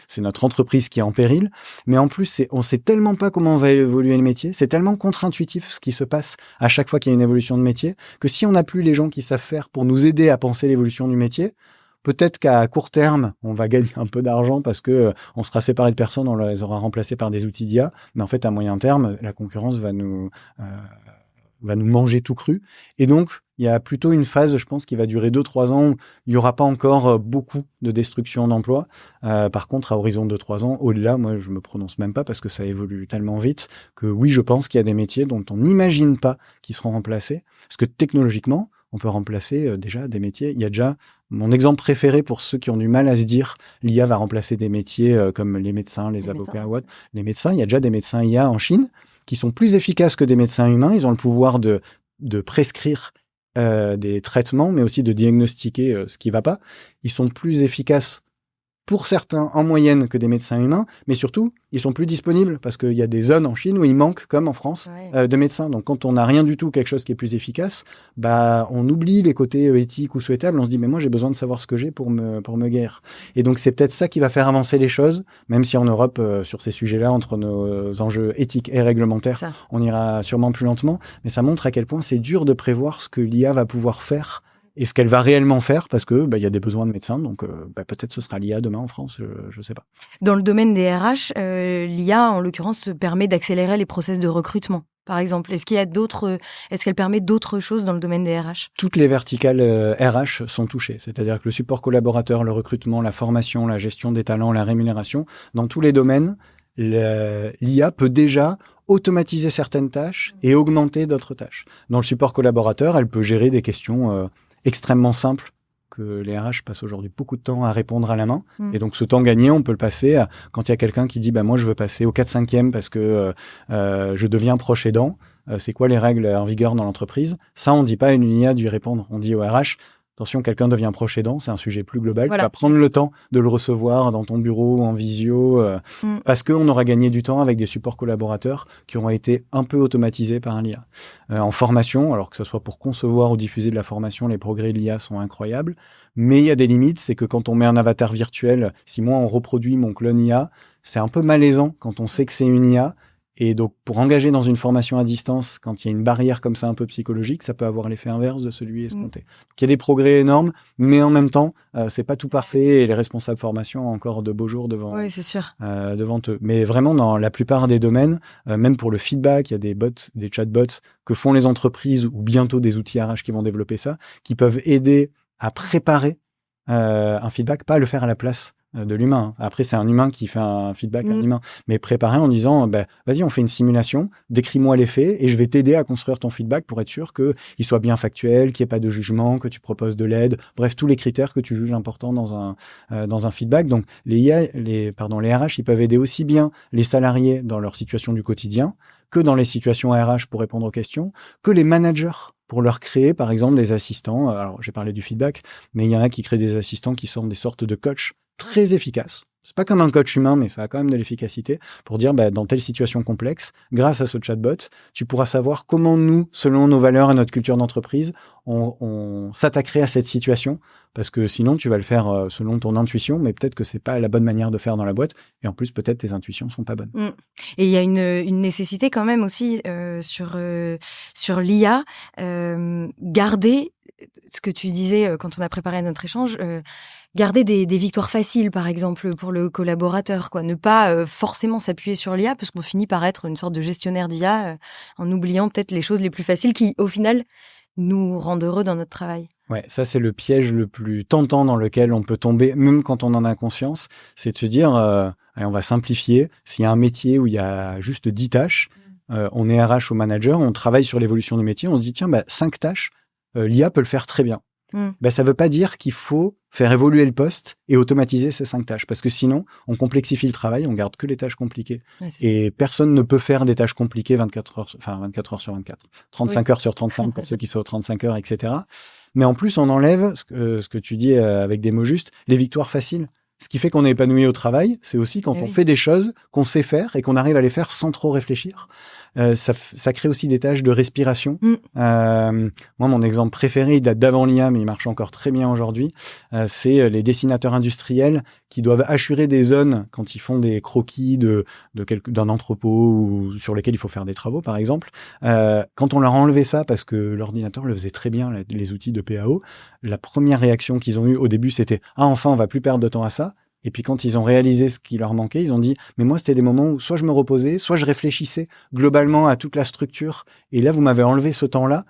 c'est notre entreprise qui est en péril. Mais en plus, on sait tellement pas comment va évoluer le métier, c'est tellement contre-intuitif ce qui se passe à chaque fois qu'il y a une évolution de métier, que si on n'a plus les gens qui savent faire pour nous aider à penser l'évolution du métier, peut-être qu'à court terme, on va gagner un peu d'argent parce que on sera séparé de personnes, on les aura remplacés par des outils d'IA, mais en fait, à moyen terme, la concurrence va nous manger tout cru. Et donc, il y a plutôt une phase, je pense, qui va durer 2-3 ans où il n'y aura pas encore beaucoup de destruction d'emplois. Par contre, à horizon de 3 ans, au-delà, moi, je me prononce même pas parce que ça évolue tellement vite que oui, je pense qu'il y a des métiers dont on n'imagine pas qu'ils seront remplacés. Parce que technologiquement, on peut remplacer déjà des métiers. Il y a déjà mon exemple préféré pour ceux qui ont du mal à se dire l'IA va remplacer des métiers comme les médecins, les avocats, les médecins. Il y a déjà des médecins IA en Chine qui sont plus efficaces que des médecins humains. Ils ont le pouvoir de prescrire des traitements, mais aussi de diagnostiquer ce qui va pas. Ils sont plus efficaces pour certains en moyenne que des médecins humains, mais surtout, ils sont plus disponibles parce qu'il y a des zones en Chine où il manque, comme en France, de médecins. Donc, quand on n'a rien du tout, quelque chose qui est plus efficace, on oublie les côtés éthiques ou souhaitables. On se dit, mais moi, j'ai besoin de savoir ce que j'ai pour me guérir. Et donc, c'est peut-être ça qui va faire avancer les choses, même si en Europe, sur ces sujets-là, entre nos enjeux éthiques et réglementaires, on ira sûrement plus lentement. Mais ça montre à quel point c'est dur de prévoir ce que l'IA va pouvoir faire et ce qu'elle va réellement faire, parce que y a des besoins de médecins, donc peut-être ce sera l'IA demain en France, je sais pas. Dans le domaine des RH, l'IA, en l'occurrence, permet d'accélérer les process de recrutement, par exemple. Est-ce qu'elle permet d'autres choses dans le domaine des RH? Toutes les verticales RH sont touchées, c'est-à-dire que le support collaborateur, le recrutement, la formation, la gestion des talents, la rémunération, dans tous les domaines, l'IA peut déjà automatiser certaines tâches et augmenter d'autres tâches. Dans le support collaborateur, elle peut gérer des questions extrêmement simple que les RH passent aujourd'hui beaucoup de temps à répondre à la main. Et donc, ce temps gagné, on peut le passer quand il y a quelqu'un qui dit moi, je veux passer au 4/5e parce que je deviens proche aidant. C'est quoi les règles en vigueur dans l'entreprise? Ça, on ne dit pas à une IA d'y répondre. On dit au RH, attention, quelqu'un devient proche aidant, c'est un sujet plus global. Voilà. Tu vas prendre le temps de le recevoir dans ton bureau, en visio, parce qu'on aura gagné du temps avec des supports collaborateurs qui auront été un peu automatisés par un IA. En formation, alors que ce soit pour concevoir ou diffuser de la formation, les progrès de l'IA sont incroyables. Mais il y a des limites, c'est que quand on met un avatar virtuel, si moi on reproduit mon clone IA, c'est un peu malaisant quand on sait que c'est une IA. Et donc, pour engager dans une formation à distance, quand il y a une barrière comme ça un peu psychologique, ça peut avoir l'effet inverse de celui escompté. Donc, il y a des progrès énormes, mais en même temps, c'est pas tout parfait et les responsables formation ont encore de beaux jours devant eux. Mais vraiment, dans la plupart des domaines, même pour le feedback, il y a des bots, des chatbots que font les entreprises ou bientôt des outils RH qui vont développer ça, qui peuvent aider à préparer un feedback, pas à le faire à la place de l'humain. Après, c'est un humain qui fait un feedback à un humain. Mais préparer en disant, vas-y, on fait une simulation, décris-moi les faits et je vais t'aider à construire ton feedback pour être sûr qu'il soit bien factuel, qu'il n'y ait pas de jugement, que tu proposes de l'aide. Bref, tous les critères que tu juges importants dans un feedback. Donc, les RH, ils peuvent aider aussi bien les salariés dans leur situation du quotidien que dans les situations RH pour répondre aux questions, que les managers pour leur créer, par exemple, des assistants. Alors, j'ai parlé du feedback, mais il y en a qui créent des assistants qui sont des sortes de coachs très efficaces. C'est pas comme un coach humain, mais ça a quand même de l'efficacité pour dire, dans telle situation complexe, grâce à ce chatbot, tu pourras savoir comment nous, selon nos valeurs et notre culture d'entreprise, on s'attaquerait à cette situation. Parce que sinon, tu vas le faire selon ton intuition, mais peut-être que c'est pas la bonne manière de faire dans la boîte. Et en plus, peut-être tes intuitions sont pas bonnes. Et il y a une nécessité quand même aussi sur l'IA, garder ce que tu disais quand on a préparé notre échange, garder des victoires faciles, par exemple, pour le collaborateur, quoi. Ne pas forcément s'appuyer sur l'IA, parce qu'on finit par être une sorte de gestionnaire d'IA en oubliant peut-être les choses les plus faciles qui, au final, nous rende heureux dans notre travail. Ouais, ça c'est le piège le plus tentant dans lequel on peut tomber, même quand on en a conscience, c'est de se dire, allez, on va simplifier, s'il y a un métier où il y a juste 10 tâches, on est RH ou manager, on travaille sur l'évolution du métier, on se dit, tiens, 5 tâches, l'IA peut le faire très bien. Ça veut pas dire qu'il faut faire évoluer le poste et automatiser ces 5 tâches, parce que sinon, on complexifie le travail, on garde que les tâches compliquées. Ouais, et personne ne peut faire des tâches compliquées 24 heures sur 24, 35 heures sur 35 pour ceux qui sont aux 35 heures, etc. Mais en plus, on enlève, ce que tu dis avec des mots justes, les victoires faciles. Ce qui fait qu'on est épanoui au travail, c'est aussi quand on fait des choses qu'on sait faire et qu'on arrive à les faire sans trop réfléchir. Ça crée aussi des tâches de respiration. Moi, mon exemple préféré, il date d'avant l'IA, mais il marche encore très bien aujourd'hui. C'est les dessinateurs industriels qui doivent hachurer des zones quand ils font des croquis d'un entrepôt ou sur lesquels il faut faire des travaux, par exemple. Quand on leur a enlevé ça, parce que l'ordinateur le faisait très bien, les outils de PAO, la première réaction qu'ils ont eue au début, c'était « Ah, enfin, on va plus perdre de temps à ça ». Et puis quand ils ont réalisé ce qui leur manquait, ils ont dit « Mais moi, c'était des moments où soit je me reposais, soit je réfléchissais globalement à toute la structure. Et là, vous m'avez enlevé ce temps-là.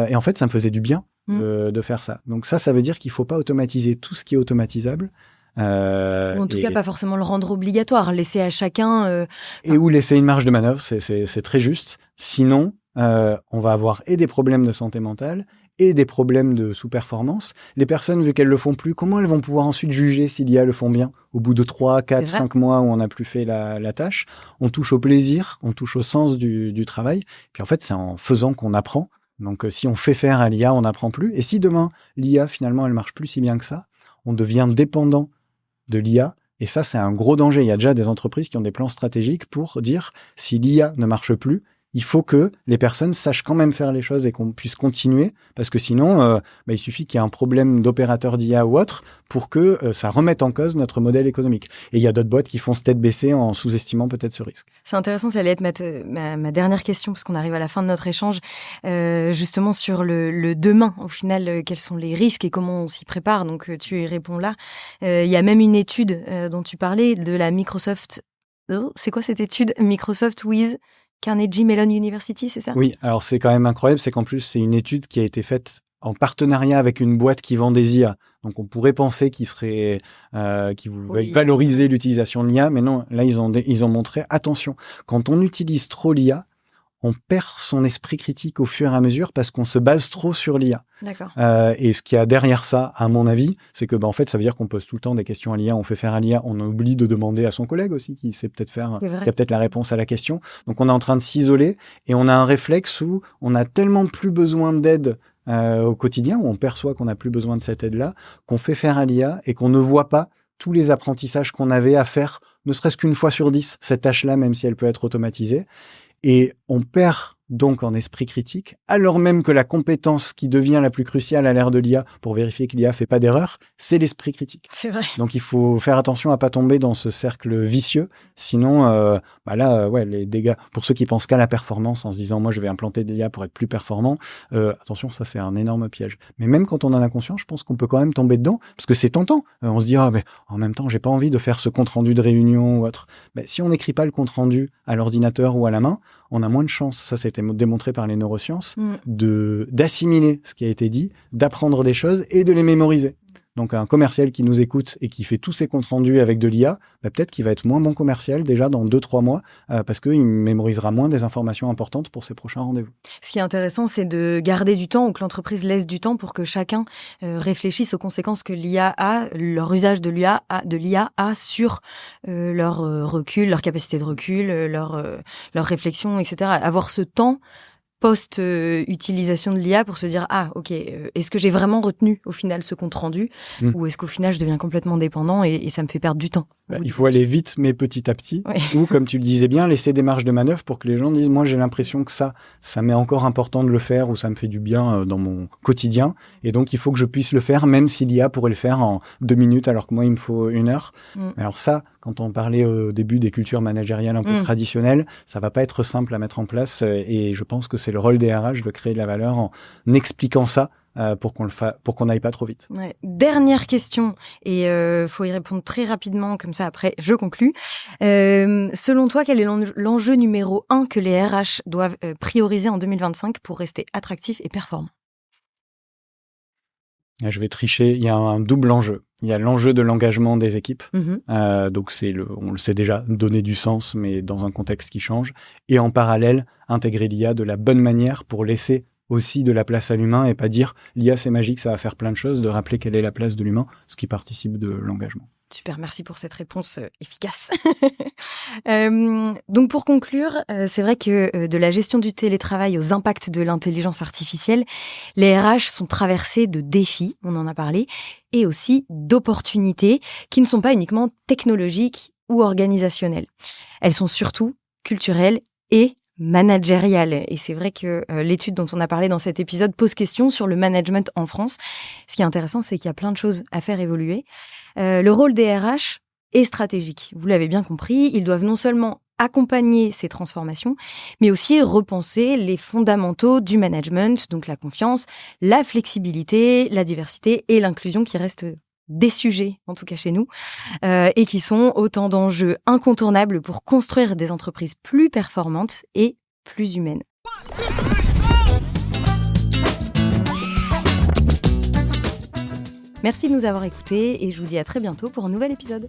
Et en fait, ça me faisait du bien de faire ça. » Donc ça veut dire qu'il ne faut pas automatiser tout ce qui est automatisable. Ou en tout cas, pas forcément le rendre obligatoire. Laisser à chacun... ou laisser une marge de manœuvre, c'est très juste. Sinon, on va avoir et des problèmes de santé mentale et des problèmes de sous-performance. Les personnes, vu qu'elles le font plus, comment elles vont pouvoir ensuite juger si l'IA le font bien? Au bout de 3, 4, 5 mois où on n'a plus fait la tâche, on touche au plaisir, on touche au sens du travail. Puis en fait, c'est en faisant qu'on apprend. Donc si on fait faire à l'IA, on n'apprend plus. Et si demain, l'IA, finalement, elle marche plus si bien que ça, on devient dépendant de l'IA. Et ça, c'est un gros danger. Il y a déjà des entreprises qui ont des plans stratégiques pour dire si l'IA ne marche plus, il faut que les personnes sachent quand même faire les choses et qu'on puisse continuer, parce que sinon, il suffit qu'il y ait un problème d'opérateur d'IA ou autre pour que ça remette en cause notre modèle économique. Et il y a d'autres boîtes qui font se tête baissée en sous-estimant peut-être ce risque. C'est intéressant, ça allait être ma dernière question, parce qu'on arrive à la fin de notre échange, justement sur le demain. Au final, quels sont les risques et comment on s'y prépare? Donc, tu y réponds là. Il y a même une étude dont tu parlais, de la Microsoft... c'est quoi cette étude? Microsoft with... Carnegie Mellon University, c'est ça? Oui, alors c'est quand même incroyable, c'est qu'en plus, c'est une étude qui a été faite en partenariat avec une boîte qui vend des IA. Donc, on pourrait penser qu'ils voulaient valoriser l'utilisation de l'IA, mais non, là, ils ont montré, attention, quand on utilise trop l'IA, on perd son esprit critique au fur et à mesure parce qu'on se base trop sur l'IA. D'accord. Et ce qu'il y a derrière ça, à mon avis, c'est que, en fait, ça veut dire qu'on pose tout le temps des questions à l'IA, on fait faire à l'IA, on oublie de demander à son collègue aussi, qui sait peut-être qui a peut-être la réponse à la question. Donc, on est en train de s'isoler et on a un réflexe où on a tellement plus besoin d'aide au quotidien, où on perçoit qu'on n'a plus besoin de cette aide-là, qu'on fait faire à l'IA et qu'on ne voit pas tous les apprentissages qu'on avait à faire, ne serait-ce qu'une fois sur 10, cette tâche-là, même si elle peut être automatisée. Et on perd donc en esprit critique, alors même que la compétence qui devient la plus cruciale à l'ère de l'IA pour vérifier que l'IA fait pas d'erreur, c'est l'esprit critique. C'est vrai. Donc il faut faire attention à pas tomber dans ce cercle vicieux, sinon les dégâts, pour ceux qui pensent qu'à la performance en se disant moi je vais implanter de l'IA pour être plus performant, attention, ça c'est un énorme piège. Mais même quand on en a conscience, je pense qu'on peut quand même tomber dedans, parce que c'est tentant. On se dit mais en même temps j'ai pas envie de faire ce compte rendu de réunion ou autre. Si on n'écrit pas le compte rendu à l'ordinateur ou à la main, on a moins de chances, ça c'était démontré par les neurosciences, d'assimiler ce qui a été dit, d'apprendre des choses et de les mémoriser. Donc un commercial qui nous écoute et qui fait tous ses comptes rendus avec de l'IA, peut-être qu'il va être moins bon commercial déjà dans 2-3 mois parce qu'il mémorisera moins des informations importantes pour ses prochains rendez-vous. Ce qui est intéressant, c'est de garder du temps ou que l'entreprise laisse du temps pour que chacun réfléchisse aux conséquences que l'IA a, leur usage de l'IA a sur leur recul, leur capacité de recul, leur réflexion, etc. Avoir ce temps post-utilisation de l'IA pour se dire est-ce que j'ai vraiment retenu au final ce compte rendu ou est-ce qu'au final je deviens complètement dépendant et ça me fait perdre du temps. Il faut aller vite mais petit à petit ou comme tu le disais bien, laisser des marges de manœuvre pour que les gens disent moi j'ai l'impression que ça m'est encore important de le faire ou ça me fait du bien dans mon quotidien et donc il faut que je puisse le faire même si l'IA pourrait le faire en 2 minutes alors que moi il me faut 1 heure. Alors ça, quand on parlait au début des cultures managériales un peu traditionnelles, ça va pas être simple à mettre en place et je pense que c'est le rôle des RH de créer de la valeur en expliquant ça pour qu'on n'aille pas trop vite. Ouais. Dernière question, et faut y répondre très rapidement, comme ça après je conclus. Selon toi, quel est l'enjeu numéro 1 que les RH doivent prioriser en 2025 pour rester attractifs et performants? Je vais tricher, il y a un double enjeu. Il y a l'enjeu de l'engagement des équipes, donc on le sait déjà, donner du sens, mais dans un contexte qui change. Et en parallèle, intégrer l'IA de la bonne manière pour laisser aussi de la place à l'humain et pas dire l'IA c'est magique, ça va faire plein de choses, de rappeler quelle est la place de l'humain, ce qui participe de l'engagement. Super, merci pour cette réponse efficace. Donc pour conclure, c'est vrai que de la gestion du télétravail aux impacts de l'intelligence artificielle, les RH sont traversés de défis, on en a parlé, et aussi d'opportunités qui ne sont pas uniquement technologiques ou organisationnelles. Elles sont surtout culturelles et managériale. Et c'est vrai que l'étude dont on a parlé dans cet épisode pose question sur le management en France. Ce qui est intéressant, c'est qu'il y a plein de choses à faire évoluer. Le rôle des RH est stratégique. Vous l'avez bien compris, ils doivent non seulement accompagner ces transformations, mais aussi repenser les fondamentaux du management, donc la confiance, la flexibilité, la diversité et l'inclusion qui restent des sujets, en tout cas chez nous, et qui sont autant d'enjeux incontournables pour construire des entreprises plus performantes et plus humaines. Merci de nous avoir écoutés et je vous dis à très bientôt pour un nouvel épisode.